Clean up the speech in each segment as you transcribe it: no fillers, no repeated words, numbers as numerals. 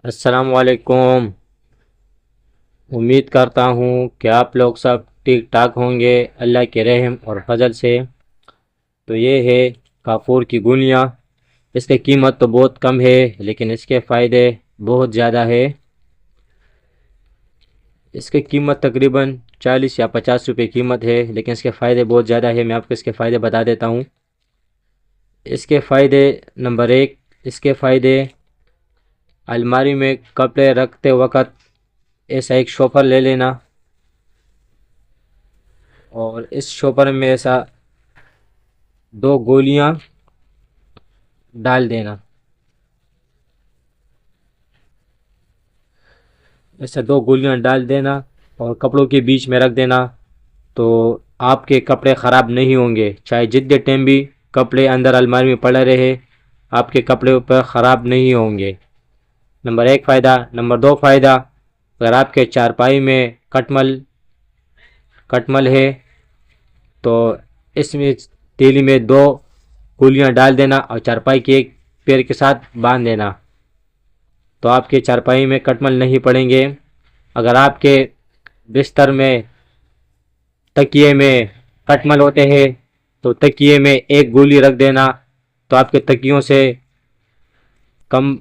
अस्सलाम वालेकुम। उम्मीद करता हूँ कि आप लोग सब ठीक ठाक होंगे अल्लाह के रहम और फजल से। तो ये है काफूर की गोलियाँ। इसकी कीमत तो बहुत कम है लेकिन इसके फ़ायदे बहुत ज़्यादा है। इसकी कीमत तकरीबन 40 या 50 रुपये कीमत है लेकिन इसके फ़ायदे बहुत ज़्यादा है। मैं आपको इसके फ़ायदे बता देता हूँ। इसके फ़ायदे नंबर 1, इसके फ़ायदे अलमारी में कपड़े रखते वक़्त ऐसा एक शॉपर ले लेना और इस शॉपर में ऐसा 2 गोलियां डाल देना। ऐसा 2 गोलियां डाल देना और कपड़ों के बीच में रख देना। तो आपके कपड़े ख़राब नहीं होंगे, चाहे जितने टाइम भी कपड़े अंदर अलमारी में पड़े रहे आपके कपड़े पर ख़राब नहीं होंगे। नंबर 1 फ़ायदा। नंबर 2 फ़ायदा, अगर आपके चारपाई में कटमल है तो इसमें तीली में 2 गोलियां डाल देना और चारपाई के एक पैर के साथ बांध देना तो आपके चारपाई में कटमल नहीं पड़ेंगे। अगर आपके बिस्तर में तकिए में कटमल होते हैं तो तकिए में एक गोली रख देना तो आपके तकियों से कम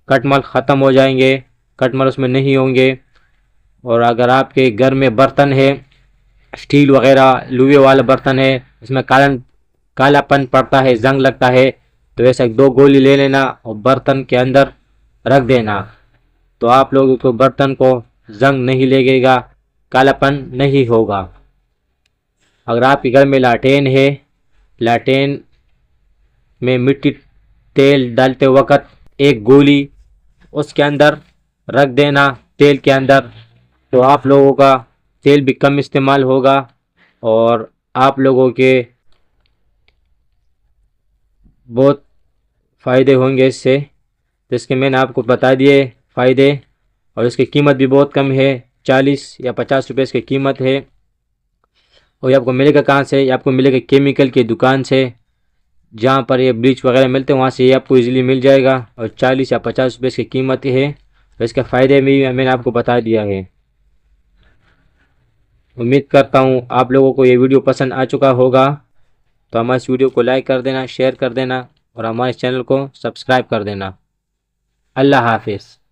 कटमल ख़त्म हो जाएंगे, कटमल उसमें नहीं होंगे। और अगर आपके घर में बर्तन है, स्टील वगैरह लोहे वाला बर्तन है, इसमें कालापन पड़ता है, जंग लगता है, तो ऐसा 2 गोली ले लेना और बर्तन के अंदर रख देना तो आप लोगों को बर्तन को जंग नहीं लगेगा, कालापन नहीं होगा। अगर आपके घर में लाटेन है, लाटेन में मिट्टी तेल डालते वक़्त एक गोली उसके अंदर रख देना तेल के अंदर तो आप लोगों का तेल भी कम इस्तेमाल होगा और आप लोगों के बहुत फ़ायदे होंगे इससे। तो इसके मैंने आपको बता दिए फ़ायदे और इसकी कीमत भी बहुत कम है, 40 या 50 रुपये इसकी कीमत है। और ये आपको मिलेगा कहाँ से? ये आपको मिलेगा केमिकल की दुकान से, जहाँ पर ये ब्लीच वगैरह मिलते हैं वहाँ से ये आपको इजीली मिल जाएगा और 40 या 50 रुपये इसकी कीमत है। तो इसके फ़ायदे भी मैंने आपको बता दिया है। उम्मीद करता हूँ आप लोगों को ये वीडियो पसंद आ चुका होगा। तो हमारे इस वीडियो को लाइक कर देना, शेयर कर देना और हमारे चैनल को सब्सक्राइब कर देना। अल्लाह हाफिज़।